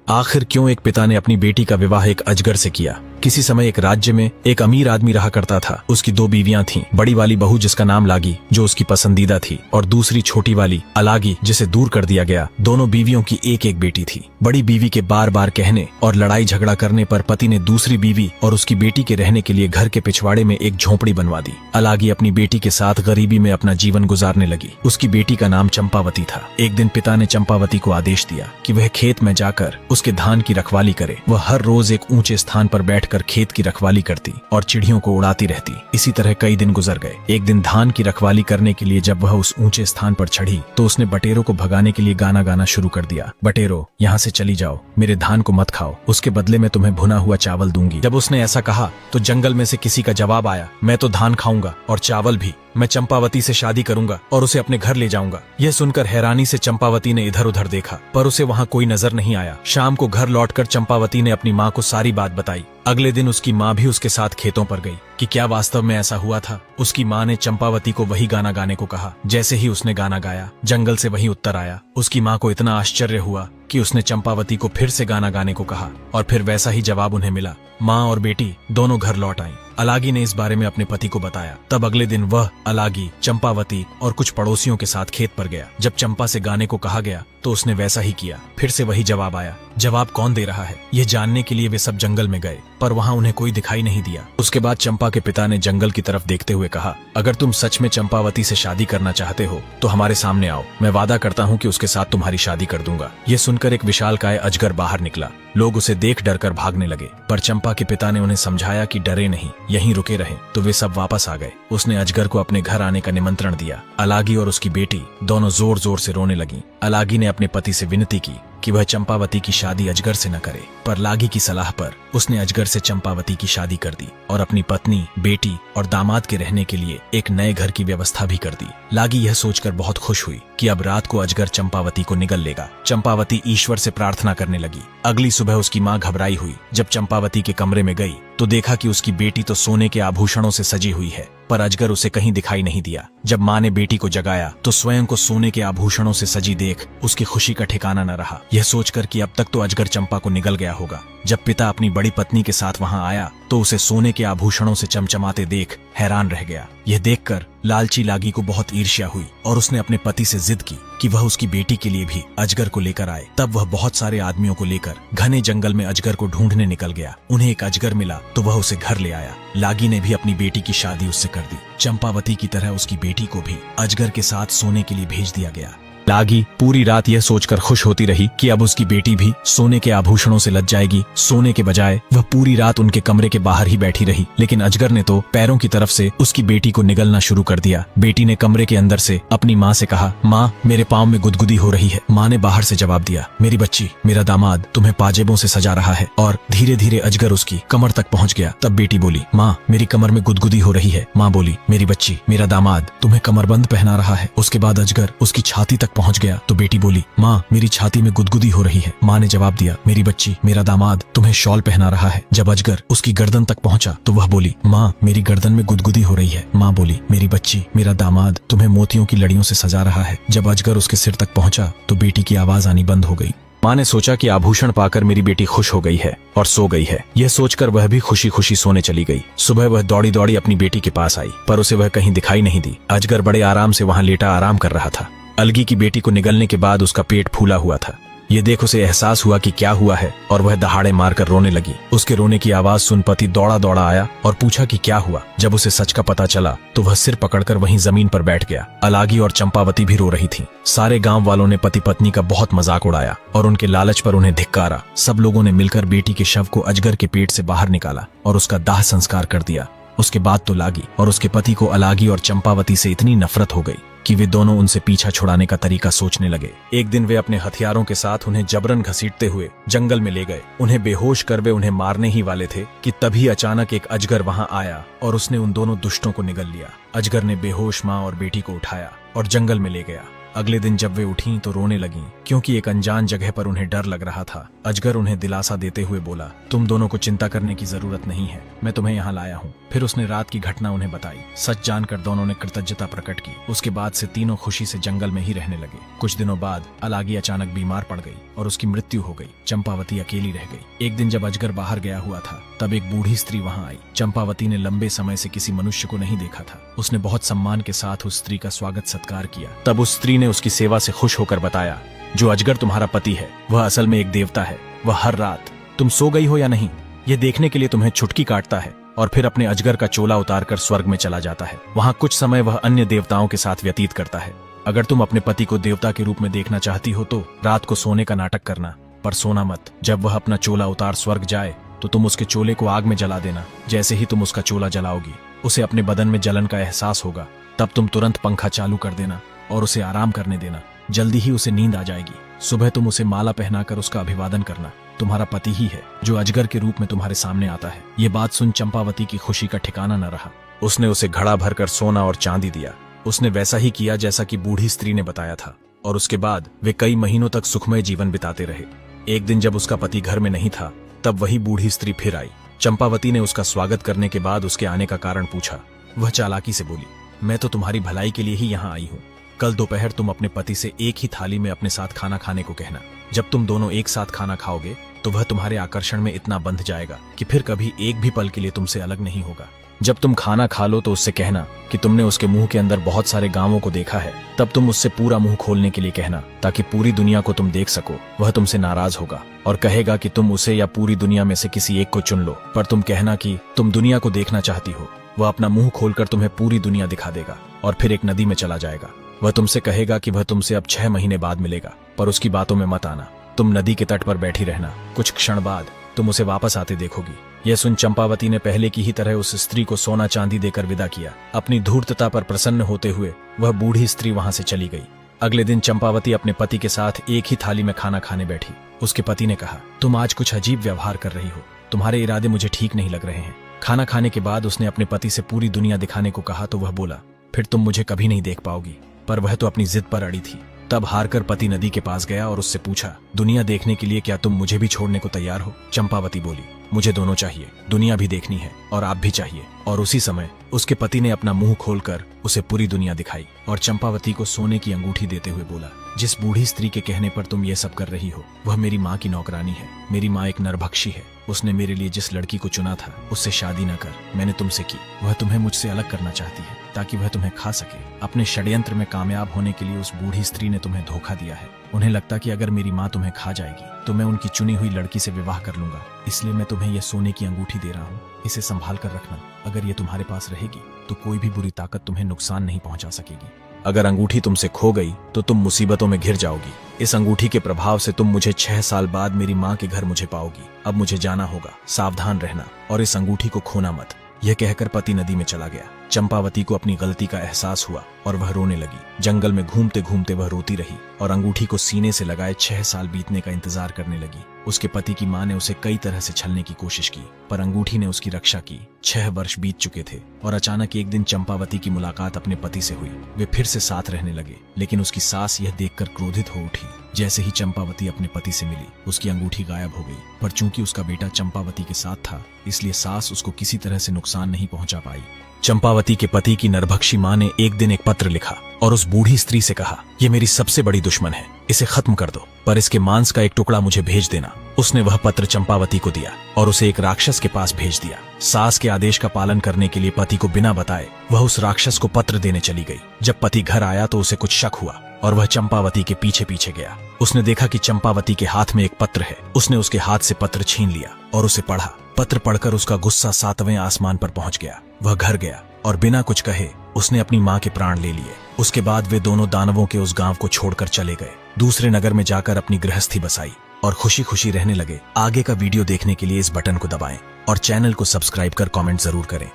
आखिर क्यों एक पिता ने अपनी बेटी का विवाह एक अजगर से किया। किसी समय एक राज्य में एक अमीर आदमी रहा करता था। उसकी दो बीवियां थीं। बड़ी वाली बहू जिसका नाम लागी, जो उसकी पसंदीदा थी, और दूसरी छोटी वाली अलागी, जिसे दूर कर दिया गया। दोनों बीवियों की एक एक बेटी थी। बड़ी बीवी के बार बार कहने और लड़ाई झगड़ा करने पर पति ने दूसरी बीवी और उसकी बेटी के रहने के लिए घर के पिछवाड़े में एक झोंपड़ी बनवा दी। अलागी अपनी बेटी के साथ गरीबी में अपना जीवन गुजारने लगी। उसकी बेटी का नाम चंपावती था। एक दिन पिता ने चंपावती को आदेश दिया कि वह खेत में जाकर उसके धान की रखवाली करे। वह हर रोज एक ऊंचे स्थान पर बैठकर खेत की रखवाली करती और चिड़ियों को उड़ाती रहती। इसी तरह कई दिन गुजर गए। एक दिन धान की रखवाली करने के लिए जब वह उस ऊंचे स्थान पर चढ़ी तो उसने बटेरों को भगाने के लिए गाना गाना शुरू कर दिया। बटेरो, यहाँ से चली जाओ, मेरे धान को मत खाओ, उसके बदले में तुम्हें भुना हुआ चावल दूंगी। जब उसने ऐसा कहा तो जंगल में से किसी का जवाब आया, मैं तो धान खाऊंगा और चावल भी। मैं चंपावती से शादी करूंगा और उसे अपने घर ले जाऊंगा। यह सुनकर हैरानी से चंपावती ने इधर उधर देखा, पर उसे वहां कोई नजर नहीं आया। शाम को घर लौटकर चंपावती ने अपनी माँ को सारी बात बताई। अगले दिन उसकी माँ भी उसके साथ खेतों पर गई कि क्या वास्तव में ऐसा हुआ था। उसकी माँ ने चंपावती को वही गाना गाने को कहा। जैसे ही उसने गाना गाया, जंगल से वही उत्तर आया। उसकी माँ को इतना आश्चर्य हुआ कि उसने चंपावती को फिर से गाना गाने को कहा और फिर वैसा ही जवाब उन्हें मिला। माँ और बेटी दोनों घर लौट आईं। अलागी ने इस बारे में अपने पति को बताया। तब अगले दिन वह, अलागी, चंपावती और कुछ पड़ोसियों के साथ खेत पर गया। जब चंपा से गाने को कहा गया तो उसने वैसा ही किया। फिर से वही जवाब आया। जवाब कौन दे रहा है, यह जानने के लिए वे सब जंगल में गए, पर वहां उन्हें कोई दिखाई नहीं दिया। उसके बाद चंपा के पिता ने जंगल की तरफ देखते हुए कहा, अगर तुम सच में चंपावती से शादी करना चाहते हो तो हमारे सामने आओ। मैं वादा करता हूँ कि उसके साथ तुम्हारी शादी कर दूंगा। यह सुनकर एक विशालकाय अजगर बाहर निकला। लोग उसे देख डर कर भागने लगे, पर चंपा के पिता ने उन्हें समझाया कि डरे नहीं, यहीं रुके रहें। तो वे सब वापस आ गए। उसने अजगर को अपने घर आने का निमंत्रण दिया। अलागी और उसकी बेटी दोनों जोर जोर से रोने लगीं। अलागी ने अपने पति से विनती की कि वह चंपावती की शादी अजगर से न करे, पर लागी की सलाह पर उसने अजगर से चंपावती की शादी कर दी और अपनी पत्नी, बेटी और दामाद के रहने के लिए एक नए घर की व्यवस्था भी कर दी। लागी यह सोचकर बहुत खुश हुई कि अब रात को अजगर चंपावती को निगल लेगा। चंपावती ईश्वर से प्रार्थना करने लगी। अगली सुबह उसकी माँ घबराई हुई। जब चंपावती के कमरे में गई तो देखा कि उसकी बेटी तो सोने के आभूषणों से सजी हुई है, पर अजगर उसे कहीं दिखाई नहीं दिया। जब माँ ने बेटी को जगाया तो स्वयं को सोने के आभूषणों से सजी देख उसकी खुशी का ठिकाना न रहा। यह सोचकर कि अब तक तो अजगर चंपा को निगल गया होगा। जब पिता अपनी बड़ी पत्नी के साथ वहां आया तो उसे सोने के आभूषणों से चमचमाते देख हैरान रह गया। यह देखकर लालची लागी को बहुत ईर्ष्या हुई और उसने अपने पति से जिद की कि वह उसकी बेटी के लिए भी अजगर को लेकर आए। तब वह बहुत सारे आदमियों को लेकर घने जंगल में अजगर को ढूंढने निकल गया। उन्हें एक अजगर मिला तो वह उसे घर ले आया। लागी ने भी अपनी बेटी की शादी उससे कर दी। चंपावती की तरह उसकी बेटी को भी अजगर के साथ सोने के लिए भेज दिया गया। लागी पूरी रात यह सोचकर खुश होती रही कि अब उसकी बेटी भी सोने के आभूषणों से लद जाएगी। सोने के बजाय वह पूरी रात उनके कमरे के बाहर ही बैठी रही, लेकिन अजगर ने तो पैरों की तरफ से उसकी बेटी को निगलना शुरू कर दिया। बेटी ने कमरे के अंदर से अपनी माँ से कहा, माँ, मेरे पाँव में गुदगुदी हो रही है। माँ ने बाहर से जवाब दिया, मेरी बच्ची, मेरा दामाद तुम्हें पाजेबों से सजा रहा है। और धीरे धीरे अजगर उसकी कमर तक पहुँच गया। तब बेटी बोली, माँ, मेरी कमर में गुदगुदी हो रही है। माँ बोली, मेरी बच्ची, मेरा दामाद तुम्हें कमरबंद पहना रहा है। उसके बाद अजगर उसकी छाती तक पहुंच गया तो बेटी बोली, माँ, मेरी छाती में गुदगुदी हो रही है। माँ ने जवाब दिया, मेरी बच्ची, मेरा दामाद तुम्हें शॉल पहना रहा है। जब अजगर उसकी गर्दन तक पहुंचा तो वह बोली, माँ, मेरी गर्दन में गुदगुदी हो रही है। माँ बोली, मेरी बच्ची, मेरा दामाद तुम्हें मोतियों की लड़ियों से सजा रहा है। जब अजगर उसके सिर तक पहुंचा तो बेटी की आवाज आनी बंद हो गई। माँ ने सोचा कि आभूषण पाकर मेरी बेटी खुश हो गई है और सो गई है। यह सोचकर वह भी खुशी खुशी सोने चली गई। सुबह वह दौड़ी दौड़ी अपनी बेटी के पास आई, पर उसे वह कहीं दिखाई नहीं दी। अजगर बड़े आराम से वहां लेटा आराम कर रहा था। अलगी की बेटी को निगलने के बाद उसका पेट फूला हुआ था। ये देख उसे एहसास हुआ कि क्या हुआ है और वह दहाड़े मारकर रोने लगी। उसके रोने की आवाज सुन पति दौड़ा दौड़ा आया और पूछा कि क्या हुआ। जब उसे सच का पता चला तो वह सिर पकड़कर वहीं जमीन पर बैठ गया। अलागी और चंपावती भी रो रही थीं। सारे गांव वालों ने पति पत्नी का बहुत मजाक उड़ाया और उनके लालच पर उन्हें धिक्कारा। सब लोगों ने मिलकर बेटी के शव को अजगर के पेट से बाहर निकाला और उसका दाह संस्कार कर दिया। उसके बाद तो लागी और उसके पति को अलागी और चंपावती से इतनी नफरत हो गई कि वे दोनों उनसे पीछा छुड़ाने का तरीका सोचने लगे। एक दिन वे अपने हथियारों के साथ उन्हें जबरन घसीटते हुए जंगल में ले गए। उन्हें बेहोश कर वे उन्हें मारने ही वाले थे कि तभी अचानक एक अजगर वहां आया और उसने उन दोनों दुष्टों को निगल लिया। अजगर ने बेहोश माँ और बेटी को उठाया और जंगल में ले गया। अगले दिन जब वे उठीं तो रोने लगीं, क्योंकि एक अनजान जगह पर उन्हें डर लग रहा था। अजगर उन्हें दिलासा देते हुए बोला, तुम दोनों को चिंता करने की जरूरत नहीं है, मैं तुम्हें यहाँ लाया हूँ। फिर उसने रात की घटना उन्हें बताई। सच जानकर दोनों ने कृतज्ञता प्रकट की। उसके बाद से तीनों खुशी से जंगल में ही रहने लगे। कुछ दिनों बाद अलागी अचानक बीमार पड़ गई। और उसकी मृत्यु हो गई। चंपावती अकेली रह गई। एक दिन जब अजगर बाहर गया हुआ था तब एक बूढ़ी स्त्री वहां आई। चंपावती ने लंबे समय से किसी मनुष्य को नहीं देखा था। उसने बहुत सम्मान के साथ उस स्त्री का स्वागत सत्कार किया। तब उस स्त्री ने उसकी सेवा से खुश होकर बताया, जो अजगर तुम्हारा पति है वह असल में एक देवता है। वह हर रात तुम सो गई हो या नहीं ये देखने के लिए तुम्हें चुटकी काटता है और फिर अपने अजगर का चोला उतारकर स्वर्ग में चला जाता है। वहां कुछ समय वह अन्य देवताओं के साथ व्यतीत करता है। अगर तुम अपने पति को देवता के रूप में देखना चाहती हो तो रात को सोने का नाटक करना, पर सोना मत। जब वह अपना चोला उतार स्वर्ग जाए तो तुम उसके चोले को आग में जला देना। जैसे ही तुम उसका चोला जलाओगी उसे अपने बदन में जलन का एहसास होगा। तब तुम तुरंत पंखा चालू कर देना और उसे आराम करने देना। जल्दी ही उसे नींद आ जाएगी। सुबह तुम उसे माला पहनाकर उसका अभिवादन करना। तुम्हारा पति ही है जो अजगर के रूप में तुम्हारे सामने आता है। ये बात सुन चंपावती की खुशी का ठिकाना न रहा। उसने उसे घड़ा भरकर सोना और चांदी दिया। उसने वैसा ही किया जैसा कि बूढ़ी स्त्री ने बताया था और उसके बाद वे कई महीनों तक सुखमय जीवन बिताते रहे। एक दिन जब उसका पति घर में नहीं था तब वही बूढ़ी स्त्री फिर आई। चंपावती ने उसका स्वागत करने के बाद उसके आने का कारण पूछा। वह चालाकी से बोली, मैं तो तुम्हारी भलाई के लिए ही यहाँ आई हूँ। कल दोपहर तुम अपने पति से एक ही थाली में अपने साथ खाना खाने को कहना। जब तुम दोनों एक साथ खाना खाओगे तो वह तुम्हारे आकर्षण में इतना बंध जाएगा कि फिर कभी एक भी पल के लिए तुमसे अलग नहीं होगा। जब तुम खाना खा लो तो उससे कहना कि तुमने उसके मुंह के अंदर बहुत सारे गांवों को देखा है। तब तुम उससे पूरा मुंह खोलने के लिए कहना ताकि पूरी दुनिया को तुम देख सको। वह तुमसे नाराज होगा और कहेगा कि तुम उसे या पूरी दुनिया में से किसी एक को चुन लो, पर तुम कहना कि तुम दुनिया को देखना चाहती हो। वह अपना मुंह खोलकर तुम्हें पूरी दुनिया दिखा देगा और फिर एक नदी में चला जाएगा। वह तुमसे कहेगा कि वह तुमसे अब 6 महीने बाद मिलेगा, पर उसकी बातों में मत आना। तुम नदी के तट पर बैठी रहना। कुछ क्षण बाद तुम उसे वापस आते देखोगी। यह सुन चंपावती ने पहले की ही तरह उस स्त्री को सोना चांदी देकर विदा किया। अपनी धूर्तता पर प्रसन्न होते हुए वह बूढ़ी स्त्री वहां से चली गई। अगले दिन चंपावती अपने पति के साथ एक ही थाली में खाना खाने बैठी। उसके पति ने कहा, तुम आज कुछ अजीब व्यवहार कर रही हो। तुम्हारे इरादे मुझे ठीक नहीं लग रहे हैं। खाना खाने के बाद उसने अपने पति से पूरी दुनिया दिखाने को कहा तो वह बोला, फिर तुम मुझे कभी नहीं देख पाओगी। पर वह तो अपनी जिद पर अड़ी थी। तब हारकर पति नदी के पास गया और उससे पूछा, दुनिया देखने के लिए क्या तुम मुझे भी छोड़ने को तैयार हो? चंपावती बोली, मुझे दोनों चाहिए, दुनिया भी देखनी है और आप भी चाहिए। और उसी समय उसके पति ने अपना मुंह खोलकर उसे पूरी दुनिया दिखाई और चंपावती को सोने की अंगूठी देते हुए बोला, जिस बूढ़ी स्त्री के कहने पर तुम ये सब कर रही हो वह मेरी माँ की नौकरानी है। मेरी माँ एक नरभक्षी है। उसने मेरे लिए जिस लड़की को चुना था उससे शादी न कर, मैंने तुमसे की। वह तुम्हें मुझसे अलग करना चाहती है ताकि वह तुम्हें खा सके। अपने षड्यंत्र में कामयाब होने के लिए उस बूढ़ी स्त्री ने तुम्हें धोखा दिया है। उन्हें लगता कि अगर मेरी माँ तुम्हें खा जाएगी तो मैं उनकी चुनी हुई लड़की से विवाह कर लूंगा। इसलिए मैं तुम्हें यह सोने की अंगूठी दे रहा हूँ। इसे संभाल कर रखना। अगर ये तुम्हारे पास रहेगी तो कोई भी बुरी ताकत तुम्हें नुकसान नहीं पहुंचा सकेगी। अगर अंगूठी तुमसे खो गई तो तुम मुसीबतों में घिर जाओगी। इस अंगूठी के प्रभाव से तुम मुझे 6 साल बाद मेरी माँ के घर मुझे पाओगी। अब मुझे जाना होगा, सावधान रहना और इस अंगूठी को खोना मत। यह कहकर पति नदी में चला गया। चंपावती को अपनी गलती का एहसास हुआ और वह रोने लगी। जंगल में घूमते घूमते वह रोती रही और अंगूठी को सीने से लगाए 6 साल बीतने का इंतजार करने लगी। उसके पति की माँ ने उसे कई तरह से छलने की कोशिश की, पर अंगूठी ने उसकी रक्षा की। 6 वर्ष बीत चुके थे और अचानक एक दिन चंपावती की मुलाकात अपने पति से हुई। वे फिर से साथ रहने लगे, लेकिन उसकी सास यह देखकर क्रोधित हो उठी। जैसे ही चंपावती अपने पति से मिली उसकी अंगूठी गायब हो गई, पर चूंकि उसका बेटा चंपावती के साथ था इसलिए सास उसको किसी तरह से नुकसान नहीं पहुंचा पाई। चंपावती के पति की नरभक्षी माँ ने एक दिन एक पत्र लिखा और उस बूढ़ी स्त्री से कहा, ये मेरी सबसे बड़ी दुश्मन है, इसे खत्म कर दो, पर इसके मांस का एक टुकड़ा मुझे भेज देना। उसने वह पत्र चंपावती को दिया और उसे एक राक्षस के पास भेज दिया। सास के आदेश का पालन करने के लिए पति को बिना बताए वह उस राक्षस को पत्र देने चली गई। जब पति घर आया तो उसे कुछ शक हुआ और वह चंपावती के पीछे पीछे गया। उसने देखा कि चंपावती के हाथ में एक पत्र है। उसने उसके हाथ से पत्र छीन लिया और उसे पढ़ा। पत्र पढ़कर उसका गुस्सा 7वें आसमान पर पहुंच गया। वह घर गया और बिना कुछ कहे उसने अपनी माँ के प्राण ले लिए। उसके बाद वे दोनों दानवों के उस गांव को छोड़कर चले गए। दूसरे नगर में जाकर अपनी गृहस्थी बसाई और खुशी खुशी रहने लगे। आगे का वीडियो देखने के लिए इस बटन को दबाएं और चैनल को सब्सक्राइब कर कमेंट जरूर करें।